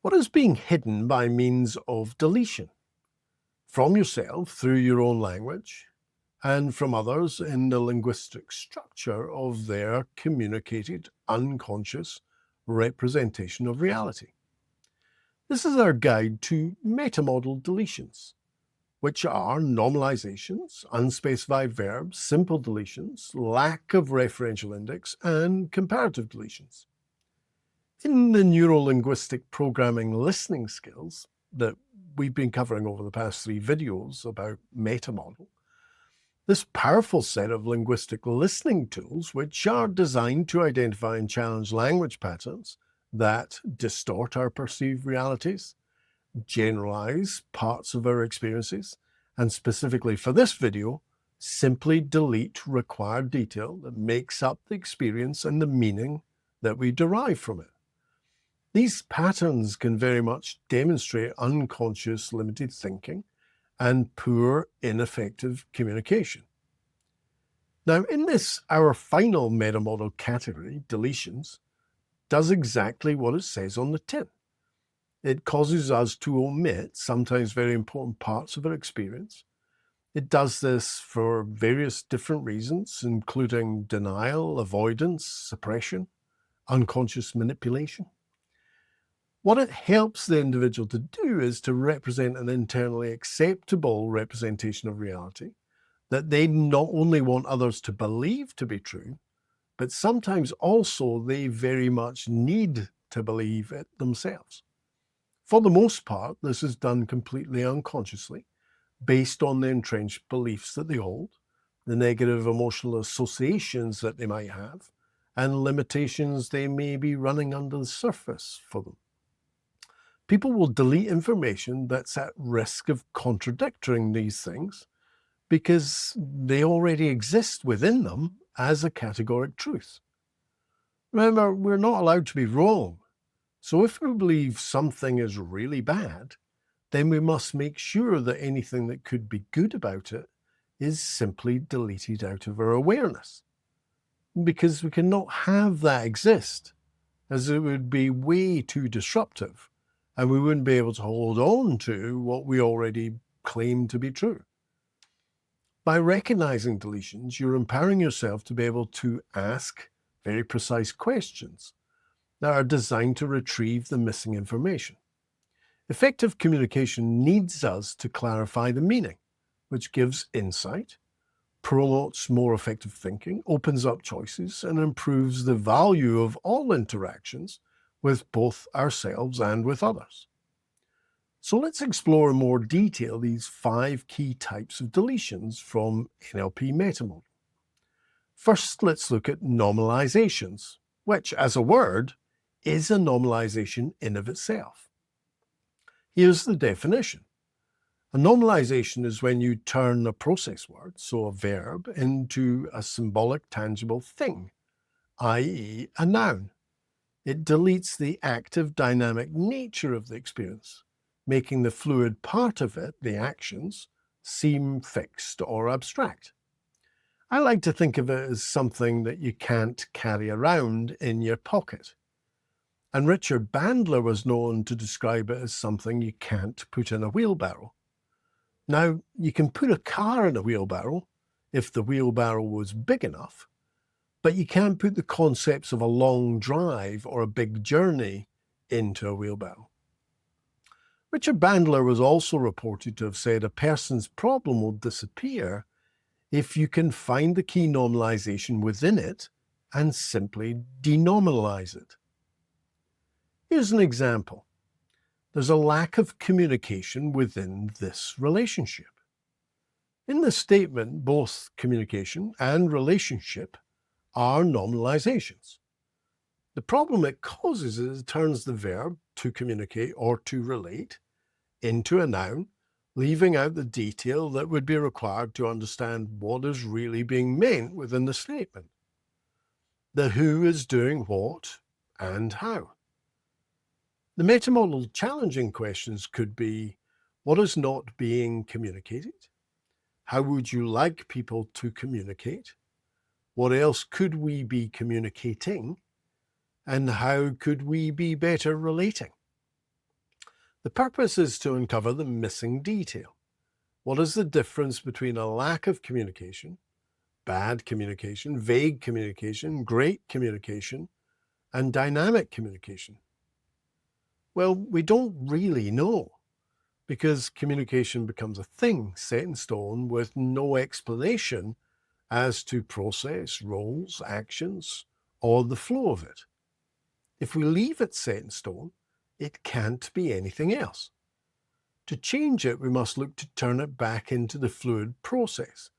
What is being hidden by means of deletion? From yourself through your own language, and from others in the linguistic structure of their communicated unconscious representation of reality. This is our guide to metamodel deletions, which are nominalizations, unspecified verbs, simple deletions, lack of referential index, and comparative deletions. In the Neuro-Linguistic Programming listening skills that we've been covering over the past 3 videos about Metamodel, this powerful set of linguistic listening tools, which are designed to identify and challenge language patterns that distort our perceived realities, generalize parts of our experiences, and specifically for this video, simply delete required detail that makes up the experience and the meaning that we derive from it. These patterns can very much demonstrate unconscious limited thinking and poor, ineffective communication. Now, in this, our final metamodel category, deletions, does exactly what it says on the tin. It causes us to omit sometimes very important parts of our experience. It does this for various different reasons, including denial, avoidance, suppression, unconscious manipulation. What it helps the individual to do is to represent an internally acceptable representation of reality that they not only want others to believe to be true, but sometimes also they very much need to believe it themselves. For the most part, this is done completely unconsciously, based on the entrenched beliefs that they hold, the negative emotional associations that they might have, and limitations they may be running under the surface for them. People will delete information that's at risk of contradicting these things because they already exist within them as a categoric truth. Remember, we're not allowed to be wrong. So if we believe something is really bad, then we must make sure that anything that could be good about it is simply deleted out of our awareness. Because we cannot have that exist, as it would be way too disruptive, and we wouldn't be able to hold on to what we already claim to be true. By recognizing deletions, you're empowering yourself to be able to ask very precise questions that are designed to retrieve the missing information. Effective communication needs us to clarify the meaning, which gives insight, promotes more effective thinking, opens up choices, and improves the value of all interactions with both ourselves and with others. So let's explore in more detail these 5 key types of deletions from NLP Metamodel. First, let's look at nominalizations, which, as a word, is a nominalization in of itself. Here's the definition. A nominalization is when you turn a process word, so a verb, into a symbolic, tangible thing, i.e. a noun. It deletes the active, dynamic nature of the experience, making the fluid part of it, the actions, seem fixed or abstract. I like to think of it as something that you can't carry around in your pocket. And Richard Bandler was known to describe it as something you can't put in a wheelbarrow. Now, you can put a car in a wheelbarrow if the wheelbarrow was big enough, but you can't put the concepts of a long drive or a big journey into a wheelbarrow. Richard Bandler was also reported to have said a person's problem will disappear if you can find the key nominalization within it and simply denominalize it. Here's an example. There's a lack of communication within this relationship. In this statement, both communication and relationship are nominalizations. The problem it causes is it turns the verb to communicate or to relate into a noun, leaving out the detail that would be required to understand what is really being meant within the statement. The who is doing what and how. The metamodel challenging questions could be, what is not being communicated? How would you like people to communicate? What else could we be communicating? And how could we be better relating? The purpose is to uncover the missing detail. What is the difference between a lack of communication, bad communication, vague communication, great communication, and dynamic communication? Well, we don't really know, because communication becomes a thing set in stone with no explanation as to process, roles, actions, or the flow of it. If we leave it set in stone, it can't be anything else. To change it, we must look to turn it back into the fluid process,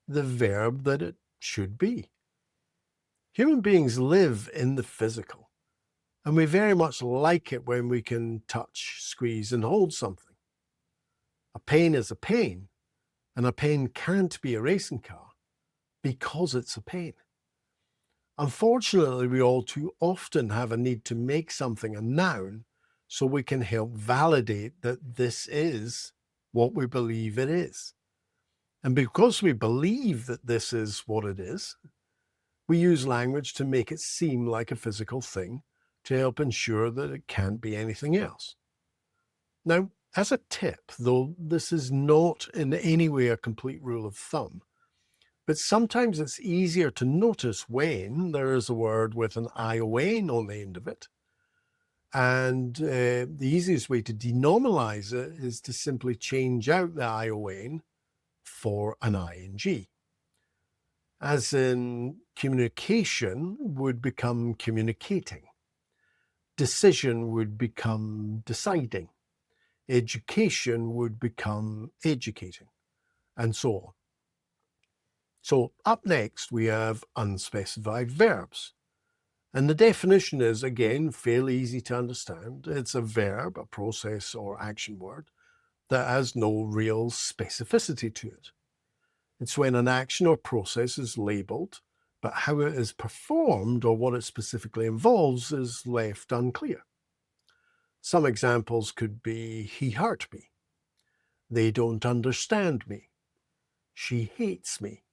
the verb that it should be. Human beings live in the physical, and we very much like it when we can touch, squeeze, and hold something. A pain is a pain, and a pain can't be a racing car because it's a pain. Unfortunately, we all too often have a need to make something a noun so we can help validate that this is what we believe it is. And because we believe that this is what it is, we use language to make it seem like a physical thing to help ensure that it can't be anything else. Now, as a tip, though this is not in any way a complete rule of thumb, but sometimes it's easier to notice when there is a word with an ION on the end of it. And the easiest way to denomalize it is to simply change out the ION for an ING. As in, communication would become communicating. Decision would become deciding. Education would become educating, and so on. So up next, we have unspecified verbs. And the definition is, again, fairly easy to understand. It's a verb, a process or action word that has no real specificity to it. It's when an action or process is labeled, but how it is performed or what it specifically involves is left unclear. Some examples could be, he hurt me. They don't understand me. She hates me.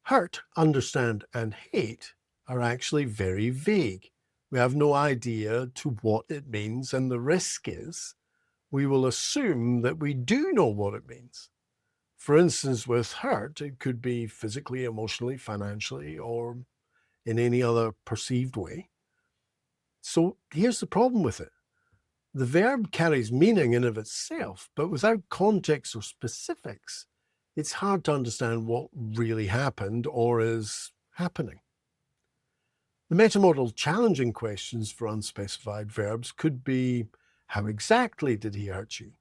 Hurt, understand, and hate are actually very vague. We have no idea to what it means, and the risk is we will assume that we do know what it means. For instance, with hurt, it could be physically, emotionally, financially, or in any other perceived way. So here's the problem with it. The verb carries meaning in of itself, but without context or specifics, it's hard to understand what really happened or is happening. The Metamodel challenging questions for unspecified verbs could be, how exactly did he hurt you?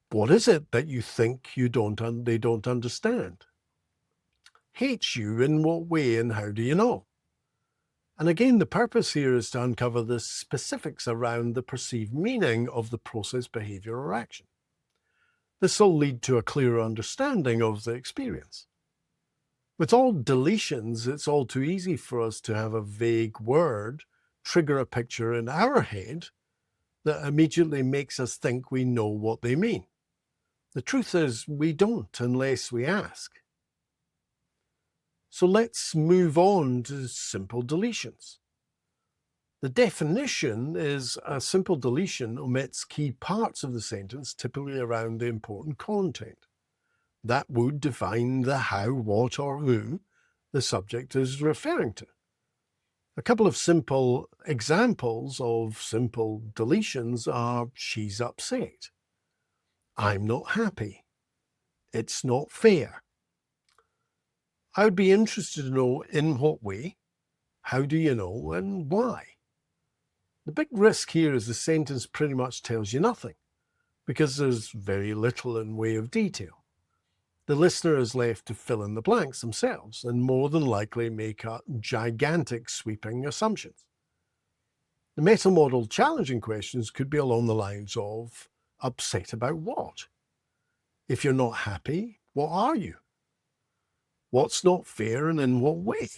What is it that you think they don't understand? Hates you in what way and how do you know? And again, the purpose here is to uncover the specifics around the perceived meaning of the process, behavior, or action. This will lead to a clearer understanding of the experience. With all deletions, it's all too easy for us to have a vague word trigger a picture in our head that immediately makes us think we know what they mean. The truth is, we don't unless we ask. So let's move on to simple deletions. The definition is a simple deletion omits key parts of the sentence, typically around the important content. That would define the how, what, or who the subject is referring to. A couple of simple examples of simple deletions are, she's upset. I'm not happy. It's not fair. I would be interested to know in what way, how do you know, and why. The big risk here is the sentence pretty much tells you nothing, because there's very little in way of detail. The listener is left to fill in the blanks themselves and more than likely make up gigantic sweeping assumptions. The Metamodel challenging questions could be along the lines of, upset about what? If you're not happy, what are you? What's not fair and in what way?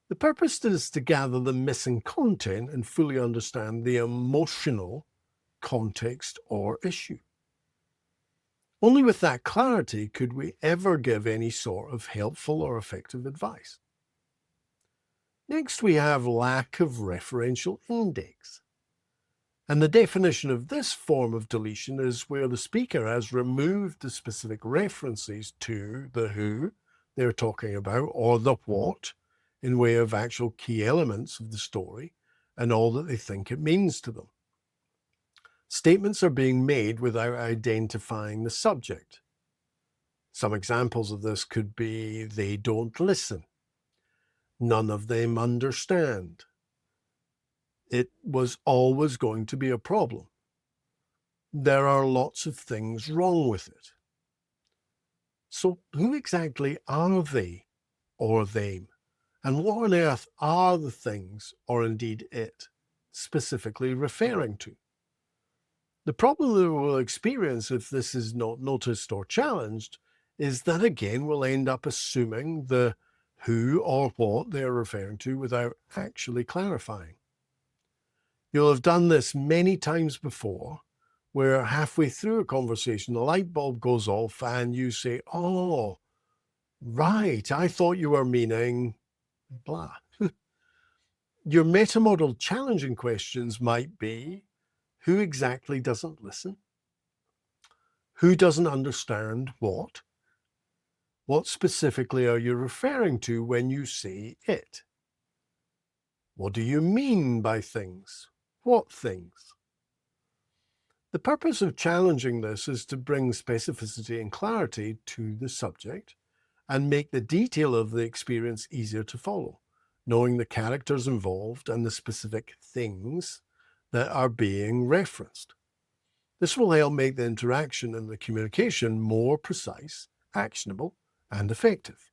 The purpose is to gather the missing content and fully understand the emotional context or issue. Only with that clarity could we ever give any sort of helpful or effective advice. Next, we have lack of referential index. And the definition of this form of deletion is where the speaker has removed the specific references to the who they're talking about or the what in way of actual key elements of the story and all that they think it means to them. Statements are being made without identifying the subject. Some examples of this could be, they don't listen. None of them understand. It was always going to be a problem. There are lots of things wrong with it. So who exactly are they or them? And what on earth are the things, or indeed it, specifically referring to? The problem that we'll experience if this is not noticed or challenged is that again we'll end up assuming the who or what they're referring to without actually clarifying. You'll have done this many times before, where halfway through a conversation, the light bulb goes off and you say, oh, right, I thought you were meaning blah. Your metamodel challenging questions might be, who exactly doesn't listen? Who doesn't understand what? What specifically are you referring to when you say it? What do you mean by things? What things? The purpose of challenging this is to bring specificity and clarity to the subject and make the detail of the experience easier to follow, knowing the characters involved and the specific things that are being referenced. This will help make the interaction and the communication more precise, actionable, and effective.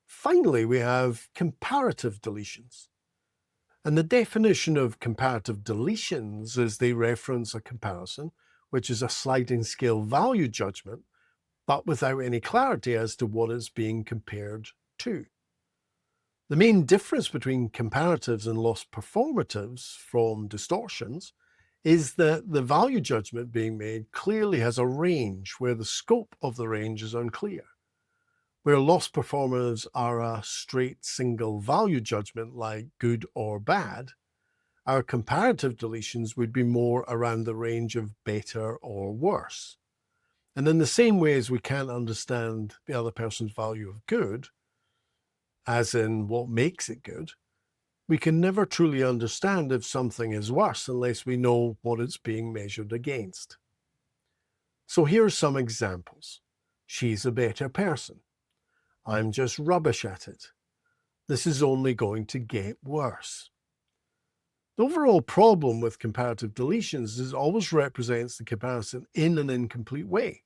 Finally, we have comparative deletions. And the definition of comparative deletions is they reference a comparison, which is a sliding scale value judgment, but without any clarity as to what it's being compared to. The main difference between comparatives and lost performatives from distortions is that the value judgment being made clearly has a range where the scope of the range is unclear. Where lost performatives are a straight single value judgment like good or bad, our comparative deletions would be more around the range of better or worse. And in the same way as we can't understand the other person's value of good, as in what makes it good, we can never truly understand if something is worse unless we know what it's being measured against. So here are some examples. She's a better person. I'm just rubbish at it. This is only going to get worse. The overall problem with comparative deletions is it always represents the comparison in an incomplete way,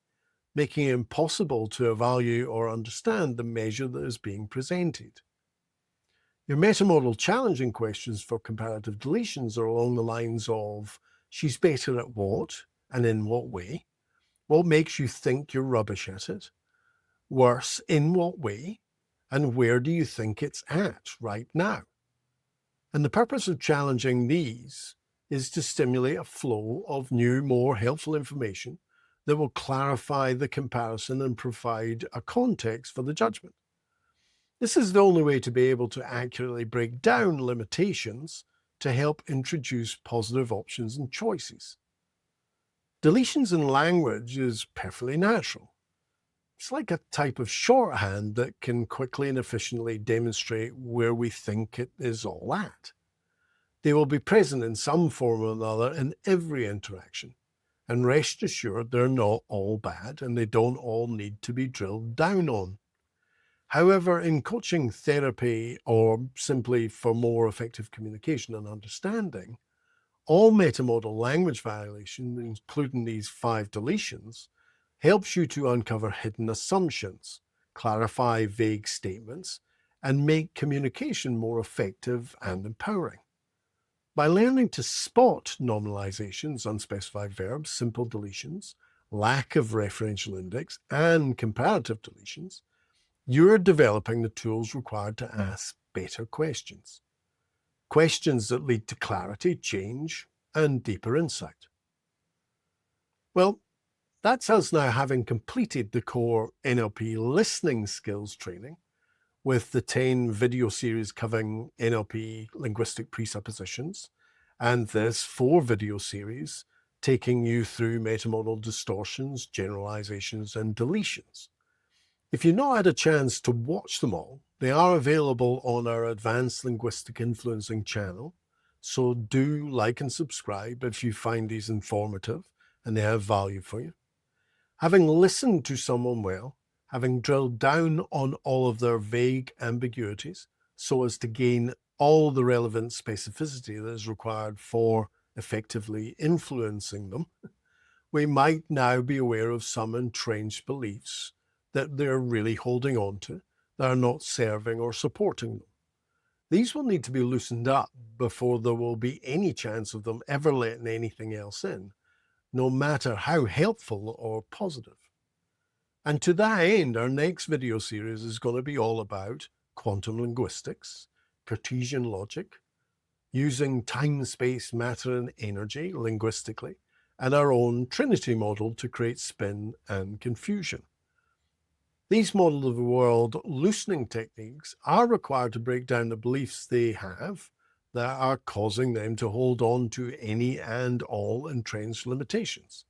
making it impossible to evaluate or understand the measure that is being presented. Your metamodal challenging questions for comparative deletions are along the lines of, she's better at what and in what way? What makes you think you're rubbish at it? Worse, in what way? And where do you think it's at right now? And the purpose of challenging these is to stimulate a flow of new, more helpful information that will clarify the comparison and provide a context for the judgment. This is the only way to be able to accurately break down limitations to help introduce positive options and choices. Deletions in language is perfectly natural. It's like a type of shorthand that can quickly and efficiently demonstrate where we think it is all at. They will be present in some form or another in every interaction. And rest assured, they're not all bad and they don't all need to be drilled down on. However, in coaching therapy or simply for more effective communication and understanding, all metamodal language violations, including these 5 deletions, helps you to uncover hidden assumptions, clarify vague statements, and make communication more effective and empowering. By learning to spot nominalizations, unspecified verbs, simple deletions, lack of referential index, and comparative deletions, you're developing the tools required to ask better questions. Questions that lead to clarity, change, and deeper insight. Well, that's us now having completed the core NLP listening skills training with the 10 video series covering NLP linguistic presuppositions and this 4-video series taking you through metamodal distortions, generalizations, and deletions. If you've not had a chance to watch them all, they are available on our Advanced Linguistic Influencing channel, so do like and subscribe if you find these informative and they have value for you. Having listened to someone well, having drilled down on all of their vague ambiguities so as to gain all the relevant specificity that is required for effectively influencing them, we might now be aware of some entrenched beliefs that they're really holding on to that are not serving or supporting them. These will need to be loosened up before there will be any chance of them ever letting anything else in, no matter how helpful or positive. And to that end, our next video series is going to be all about quantum linguistics, Cartesian logic, using time, space, matter, and energy linguistically, and our own Trinity model to create spin and confusion. These model of the world loosening techniques are required to break down the beliefs they have that are causing them to hold on to any and all entrenched limitations.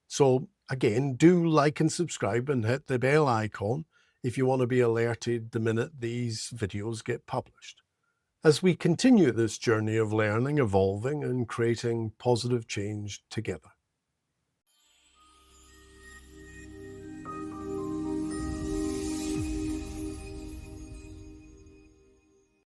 So again, do like and subscribe and hit the bell icon if you want to be alerted the minute these videos get published, as we continue this journey of learning, evolving, and creating positive change together.